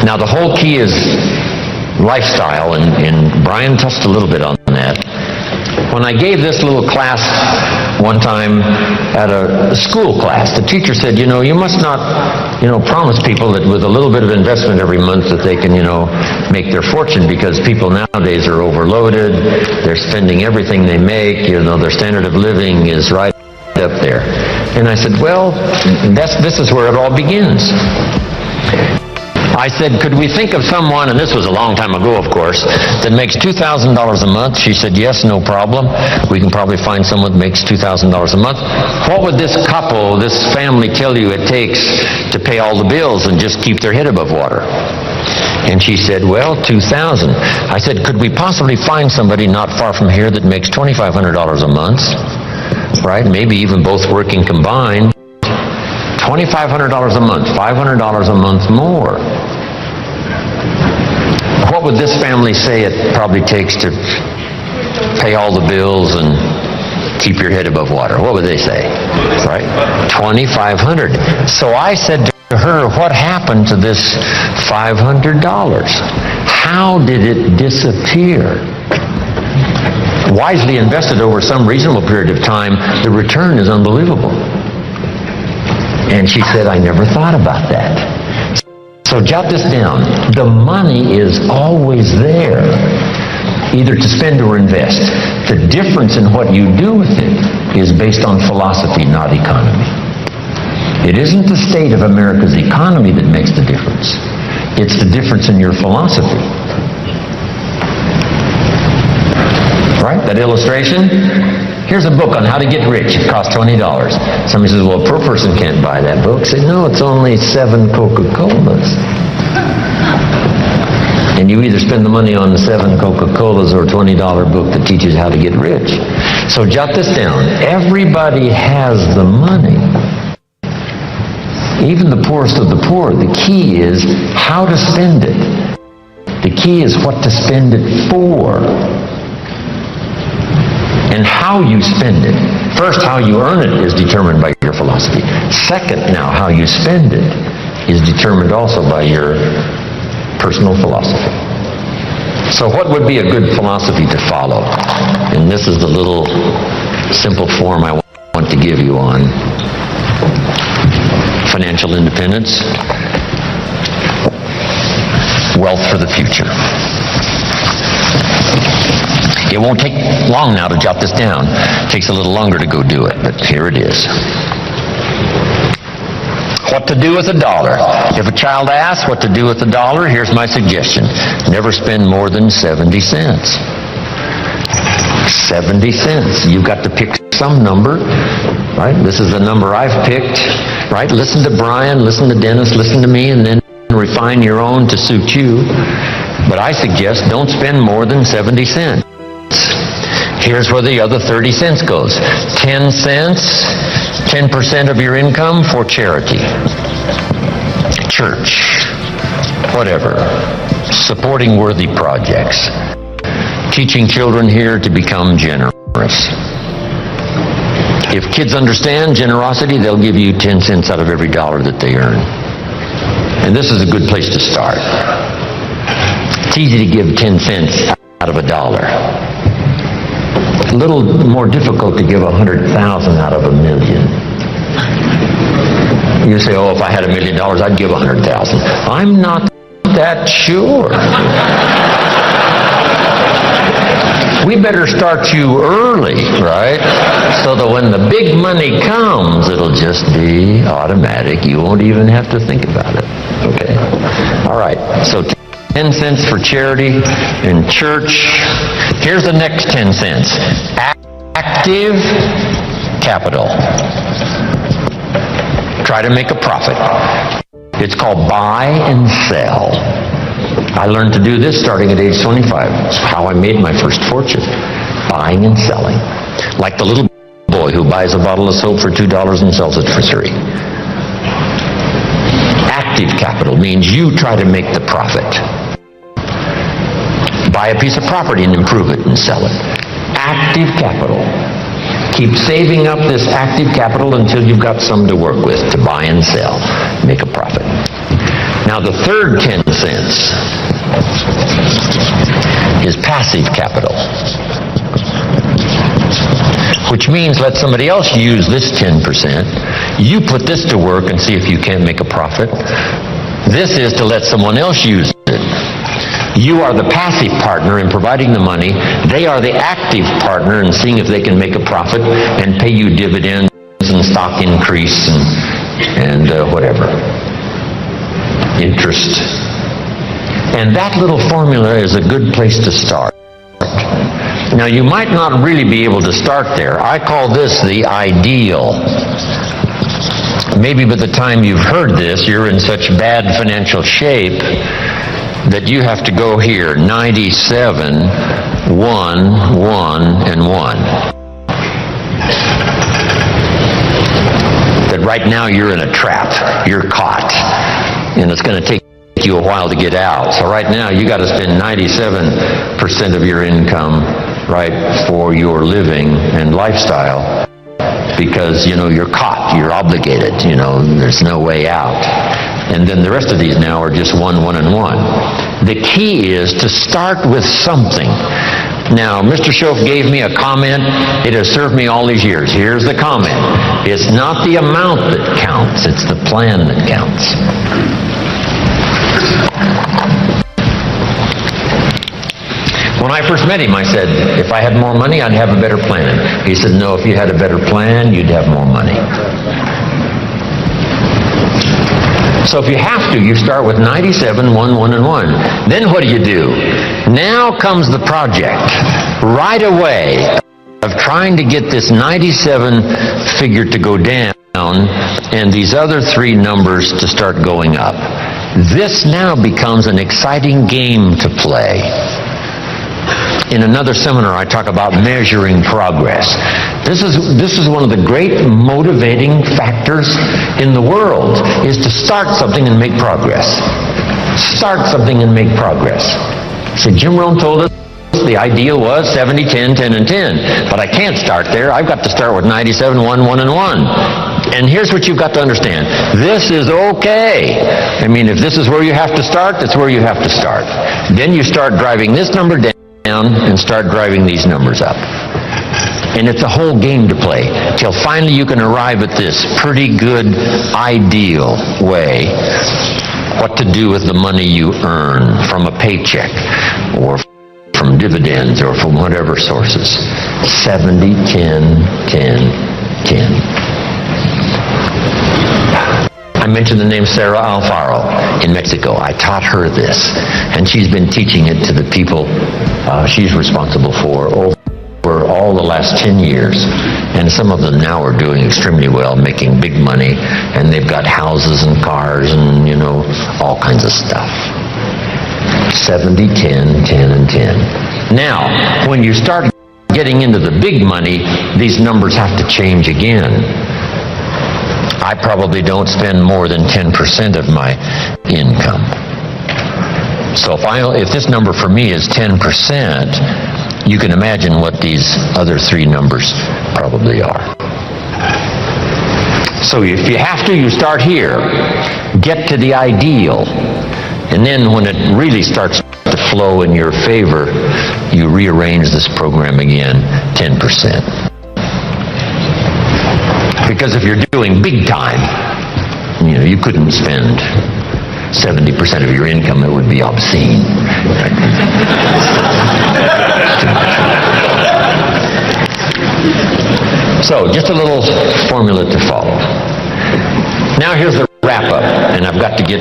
Now, the whole key is lifestyle, and Brian touched a little bit on that. When I gave this little class one time at a school class, the teacher said, you must not, promise people that with a little bit of investment every month that they can, make their fortune, because people nowadays are overloaded. They're spending everything they make. Their standard of living is right up there. And I said, well, this is where it all begins. I said, could we think of someone, and this was a long time ago, of course, that makes $2,000 a month? She said, yes, no problem. We can probably find someone that makes $2,000 a month. What would this couple, this family tell you it takes to pay all the bills and just keep their head above water? And she said, well, $2,000. I said, could we possibly find somebody not far from here that makes $2,500 a month? Right? Maybe even both working combined. $2,500 a month, $500 a month more. What would this family say it probably takes to pay all the bills and keep your head above water? What would they say? Right? $2,500. So I said to her, what happened to this $500? How did it disappear? Wisely invested over some reasonable period of time, the return is unbelievable. And she said, I never thought about that. So jot this down. The money is always there, either to spend or invest. The difference in what you do with it is based on philosophy, not economy. It isn't the state of America's economy that makes the difference. It's the difference in your philosophy. Right? That illustration? Here's a book on how to get rich. It costs $20. Somebody says, well, a poor person can't buy that book. Say, no, it's only 7 Coca-Colas. And you either spend the money on the 7 Coca-Colas or a $20 book that teaches how to get rich. So jot this down. Everybody has the money. Even the poorest of the poor. The key is how to spend it. The key is what to spend it for. And how you spend it. First, how you earn it is determined by your philosophy. Second, now, how you spend it is determined also by your personal philosophy. So what would be a good philosophy to follow? And this is the little simple form I want to give you on financial independence, wealth for the future. It won't take long now to jot this down. It takes a little longer to go do it, but here it is. What to do with $1? If a child asks what to do with $1, here's my suggestion. Never spend more than 70 cents. 70 cents. You've got to pick some number, right? This is the number I've picked, right? Listen to Brian, listen to Dennis, listen to me, and then refine your own to suit you. But I suggest don't spend more than 70 cents. Here's where the other 30 cents goes. 10 cents, 10% of your income for charity, church, whatever, supporting worthy projects, teaching children here to become generous. If kids understand generosity, they'll give you 10 cents out of every dollar that they earn. And this is a good place to start. It's easy to give 10 cents out of $1. A little more difficult to give 100,000 out of $1 million. You say, oh, if I had $1 million, I'd give 100,000. I'm not that sure. We better start you early, right? So that when the big money comes, it'll just be automatic. You won't even have to think about it. Okay? All right. So 10 cents for charity in church. Here's the next 10 cents. Active capital. Try to make a profit. It's called buy and sell. I learned to do this starting at age 25. It's how I made my first fortune. Buying and selling. Like the little boy who buys a bottle of soap for $2 and sells it for $3. Active capital means you try to make the profit. Buy a piece of property and improve it and sell it. Active capital. Keep saving up this active capital until you've got some to work with to buy and sell. Make a profit. Now the third 10 cents is passive capital, which means let somebody else use this 10%. You put this to work and see if you can't make a profit. This is to let someone else use it. You are the passive partner in providing the money. They are the active partner in seeing if they can make a profit and pay you dividends and stock increase and whatever. interest. And that little formula is a good place to start. Now, you might not really be able to start there. I call this the ideal. Maybe by the time you've heard this, you're in such bad financial shape that you have to go here, 97, 1, 1, and 1. That right now you're in a trap. You're caught. And it's going to take you a while to get out. So right now you got to spend 97% of your income, right, for your living and lifestyle. Because, you're caught, you're obligated, there's no way out. And then the rest of these now are just 1, 1, and 1. The key is to start with something. Now, Mr. Schoaf gave me a comment. It has served me all these years. Here's the comment. It's not the amount that counts, it's the plan that counts. When I first met him, I said, if I had more money, I'd have a better plan. He said, no, if you had a better plan, you'd have more money. So if you have to, you start with 97, 1, 1, and 1. Then what do? Now comes the project, right away, of trying to get this 97 figure to go down and these other three numbers to start going up. This now becomes an exciting game to play. In another seminar, I talk about measuring progress. This is one of the great motivating factors in the world, is to start something and make progress. Start something and make progress. So Jim Rohn told us the ideal was 70, 10, 10, and 10. But I can't start there. I've got to start with 97, 1, 1, and 1. And here's what you've got to understand. This is okay. I mean, if this is where you have to start, that's where you have to start. Then you start driving this number down and start driving these numbers up. And it's a whole game to play till finally you can arrive at this pretty good ideal way what to do with the money you earn from a paycheck or from dividends or from whatever sources. 70, 10, 10, 10. I mentioned the name Sarah Alfaro in Mexico. I taught her this, and she's been teaching it to the people she's responsible for over all the last 10 years. And some of them now are doing extremely well, making big money, and they've got houses and cars and, all kinds of stuff. 70, 10, 10, and 10. Now, when you start getting into the big money, these numbers have to change again. I probably don't spend more than 10% of my income. So if this number for me is 10%, you can imagine what these other three numbers probably are. So if you have to, you start here. Get to the ideal. And then when it really starts to flow in your favor, you rearrange this program again, 10%. Because if you're doing big time, you couldn't spend 70% of your income. It would be obscene. So, just a little formula to follow. Now here's the wrap-up, and I've got to get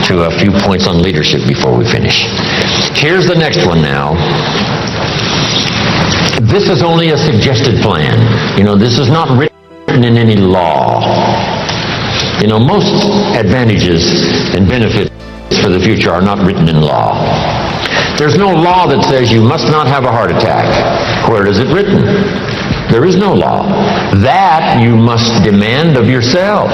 to a few points on leadership before we finish. Here's the next one now. This is only a suggested plan. This is not written in any law. Most advantages and benefits for the future are not written in law. There's no law that says you must not have a heart attack. Where is it written? There is no law. That you must demand of yourself.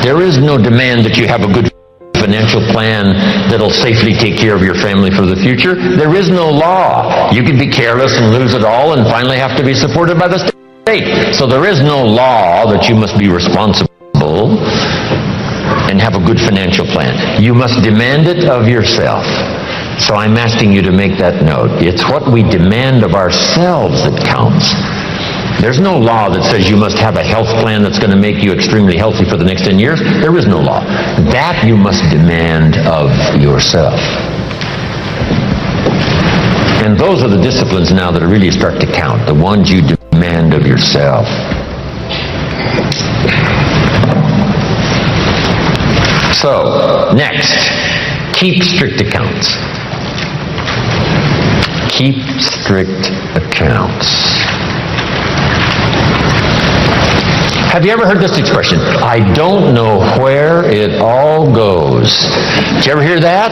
There is no demand that you have a good financial plan that'll safely take care of your family for the future. There is no law. You could be careless and lose it all and finally have to be supported by the state. So there is no law that you must be responsible and have a good financial plan. You must demand it of yourself. So I'm asking you to make that note. It's what we demand of ourselves that counts. There's no law that says you must have a health plan that's going to make you extremely healthy for the next 10 years. There is no law. That you must demand of yourself. And those are the disciplines now that really start to count, the ones you demand of yourself. So, next, keep strict accounts. Keep strict accounts. Have you ever heard this expression? I don't know where it all goes. Did you ever hear that?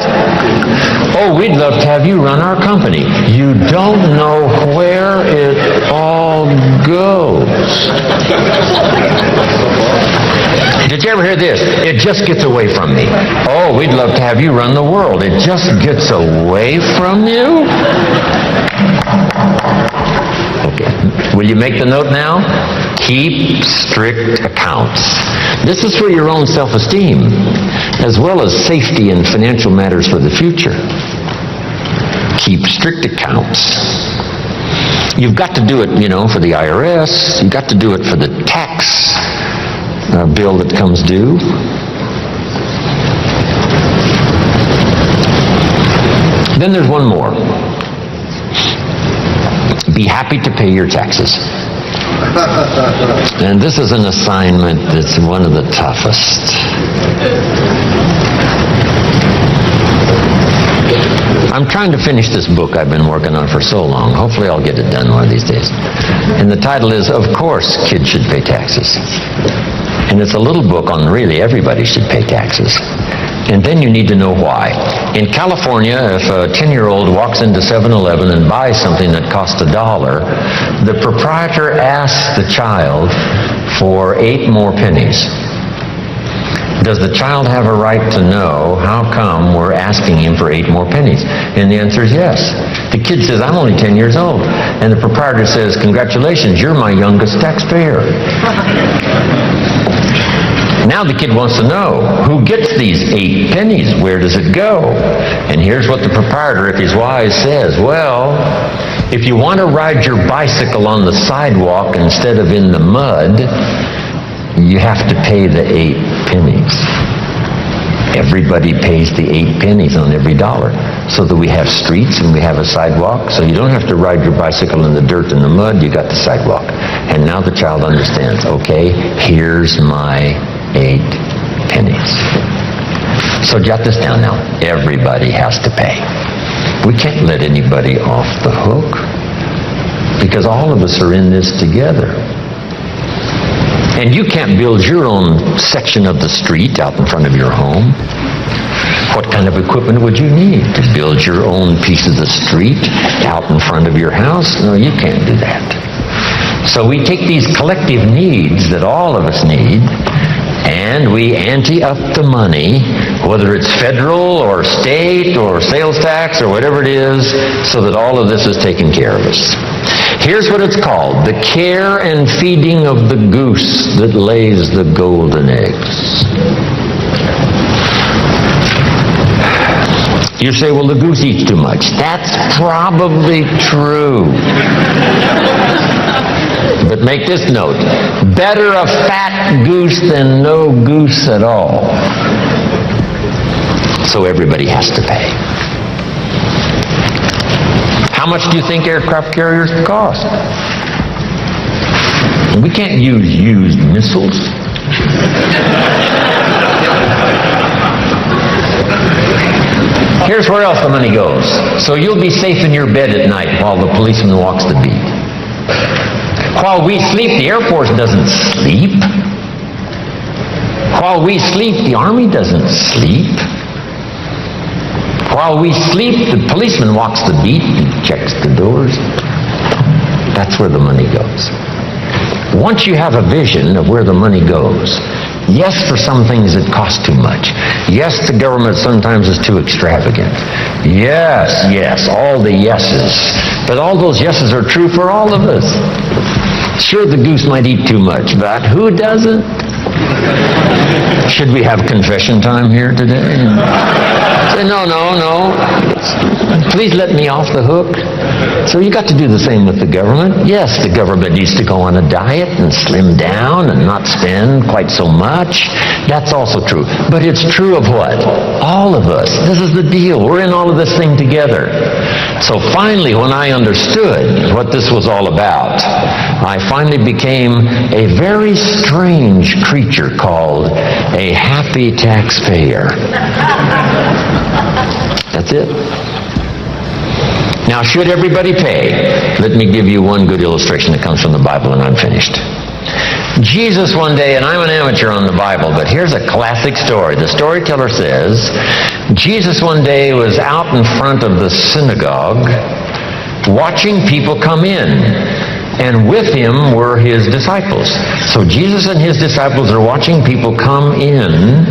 Oh, we'd love to have you run our company. You don't know where it all goes. Did you ever hear this? It just gets away from me. Oh, we'd love to have you run the world. It just gets away from you? Okay. Will you make the note now? Keep strict accounts. This is for your own self-esteem, as well as safety and financial matters for the future. Keep strict accounts. You've got to do it, for the IRS. You've got to do it for the tax bill that comes due. Then there's one more. Be happy to pay your taxes. And this is an assignment that's one of the toughest. I'm trying to finish this book I've been working on for so long. Hopefully I'll get it done one of these days. And the title is, Of Course Kids Should Pay Taxes. And it's a little book on really everybody should pay taxes. And then you need to know why. In California, if a 10-year-old walks into 7-Eleven and buys something that costs $1, the proprietor asks the child for 8 more pennies. Does the child have a right to know how come we're asking him for 8 more pennies? And the answer is yes. The kid says, I'm only 10 years old. And the proprietor says, congratulations, you're my youngest taxpayer. Now the kid wants to know, who gets these 8 pennies? Where does it go? And here's what the proprietor, if he's wise, says. Well, if you want to ride your bicycle on the sidewalk instead of in the mud, you have to pay the 8 pennies. Everybody pays the 8 pennies on every dollar. So that we have streets and we have a sidewalk. So you don't have to ride your bicycle in the dirt and the mud, you got the sidewalk. And now the child understands, okay, here's my 8 pennies. So jot this down now. Everybody has to pay. We can't let anybody off the hook because all of us are in this together. And you can't build your own section of the street out in front of your home. What kind of equipment would you need to build your own piece of the street out in front of your house? No, you can't do that. So we take these collective needs that all of us need, and we ante up the money, whether it's federal or state or sales tax or whatever it is, so that all of this is taken care of us. Here's what it's called: the care and feeding of the goose that lays the golden eggs. You say, well, the goose eats too much. That's probably true. But make this note: better a fat goose than no goose at all. So everybody has to pay. How much do you think aircraft carriers cost? We can't use used missiles. Here's where else the money goes. So you'll be safe in your bed at night while the policeman walks the beat. While we sleep, the Air Force doesn't sleep. While we sleep, the Army doesn't sleep. While we sleep, the policeman walks the beat and checks the doors. That's where the money goes. Once you have a vision of where the money goes, yes, for some things it costs too much. Yes, the government sometimes is too extravagant. Yes, all the yeses. But all those yeses are true for all of us. Sure, the goose might eat too much, but who doesn't? Should we have confession time here today? Say, no. Please let me off the hook. So you got to do the same with the government. Yes, the government needs to go on a diet and slim down and not spend quite so much. That's also true. But it's true of what? All of us. This is the deal. We're in all of this thing together. So finally, when I understood what this was all about, I finally became a very strange creature called a happy taxpayer. That's it. Now, should everybody pay? Let me give you one good illustration that comes from the Bible, and I'm finished. Jesus one day, and I'm an amateur on the Bible, but here's a classic story. The storyteller says, Jesus one day was out in front of the synagogue watching people come in, and with him were his disciples. So Jesus and his disciples are watching people come in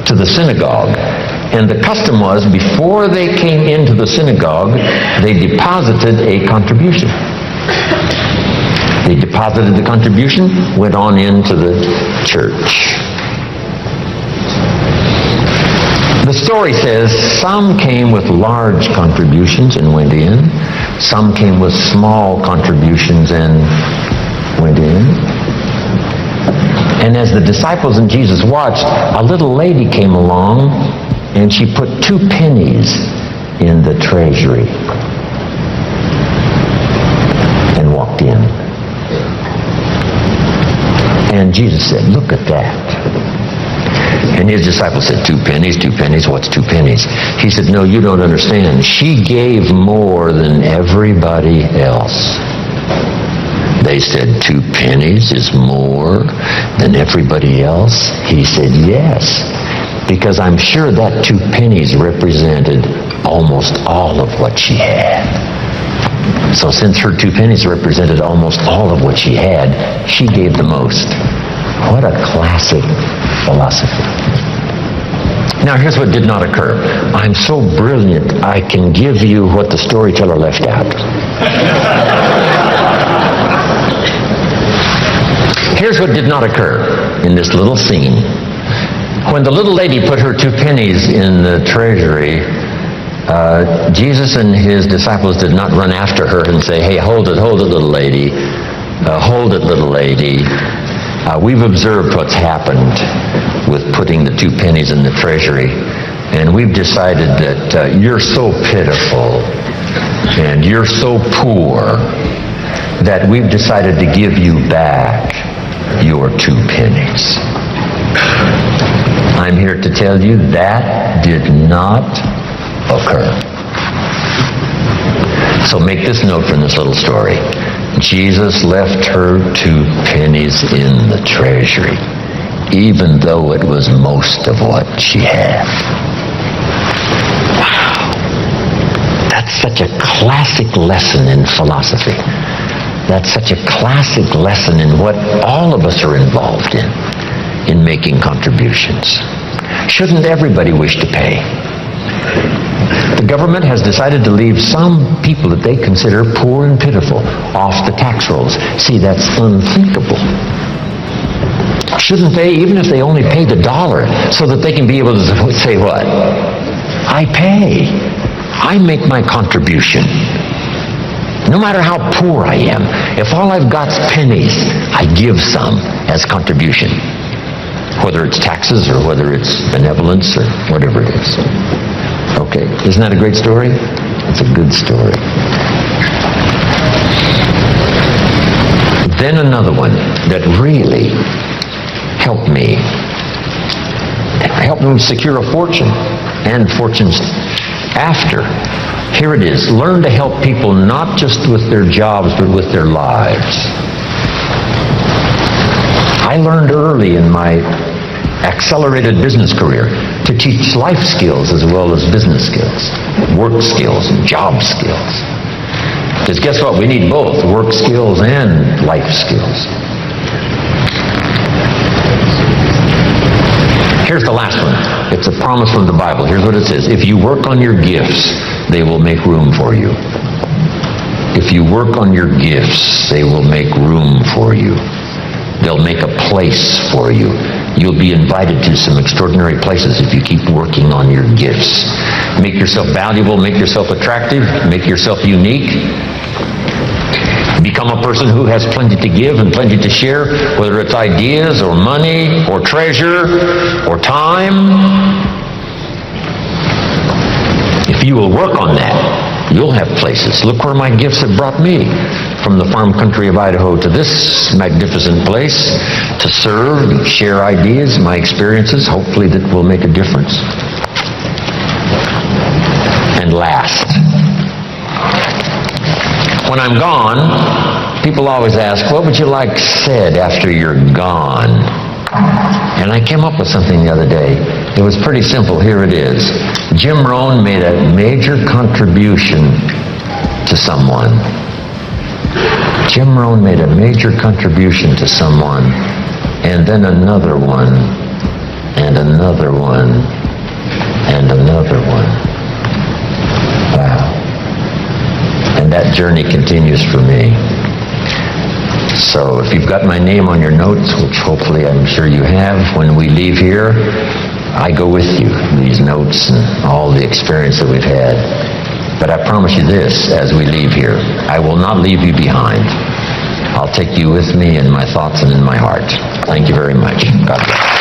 to the synagogue. And the custom was, before they came into the synagogue, they deposited a contribution. They deposited the contribution, went on into the church. The story says some came with large contributions and went in. Some came with small contributions and went in. And as the disciples and Jesus watched, a little lady came along and she put 2 pennies in the treasury and walked in. And Jesus said, "Look at that." And his disciples said, 2 pennies, 2 pennies, what's 2 pennies? He said, "No, you don't understand. She gave more than everybody else." They said, 2 pennies is more than everybody else? He said, "Yes, because I'm sure that 2 pennies represented almost all of what she had." So since her 2 pennies represented almost all of what she had, she gave the most. What a classic philosophy. Now here's what did not occur. I'm so brilliant, I can give you what the storyteller left out. Here's what did not occur in this little scene. When the little lady put her 2 pennies in the treasury, Jesus and his disciples did not run after her and say, "Hey, hold it, little lady. Hold it, little lady. We've observed what's happened with putting the 2 pennies in the treasury, and we've decided that you're so pitiful and you're so poor that we've decided to give you back your 2 pennies." I'm here to tell you that did not occur. So make this note from this little story. Jesus left her 2 pennies in the treasury, even though it was most of what she had. Wow. That's such a classic lesson in philosophy. That's such a classic lesson in what all of us are involved in making contributions. Shouldn't everybody wish to pay? The government has decided to leave some people that they consider poor and pitiful off the tax rolls. See, that's unthinkable. Shouldn't they, even if they only paid $1, so that they can be able to say what? I pay. I make my contribution. No matter how poor I am, if all I've got's pennies, I give some as contribution. Whether it's taxes or whether it's benevolence or whatever it is. Okay, isn't that a great story? It's a good story. Then another one that really helped me secure a fortune and fortunes after. Here it is. Learn to help people not just with their jobs, but with their lives. I learned early in my accelerated business career to teach life skills as well as business skills, work skills and job skills. Because guess what? We need both work skills and life skills. Here's the last one. It's a promise from the Bible. Here's what it says. If you work on your gifts, they will make room for you. If you work on your gifts, they will make room for you. They'll make a place for you. You'll be invited to some extraordinary places if you keep working on your gifts. Make yourself valuable, make yourself attractive, make yourself unique. Become a person who has plenty to give and plenty to share, whether it's ideas or money or treasure or time. If you will work on that, you'll have places. Look where my gifts have brought me. from the farm country of Idaho to this magnificent place to serve, share ideas, my experiences, hopefully that will make a difference. And last, when I'm gone, people always ask, what would you like said after you're gone? And I came up with something the other day. It was pretty simple. Here it is. Jim Rohn made a major contribution to someone. Jim Rohn made a major contribution to someone, and then another one, and another one, and another one. Wow. And that journey continues for me. So if you've got my name on your notes, which hopefully I'm sure you have, when we leave here, I go with you, these notes and all the experience that we've had. But I promise you this, as we leave here, I will not leave you behind. I'll take you with me in my thoughts and in my heart. Thank you very much. God bless.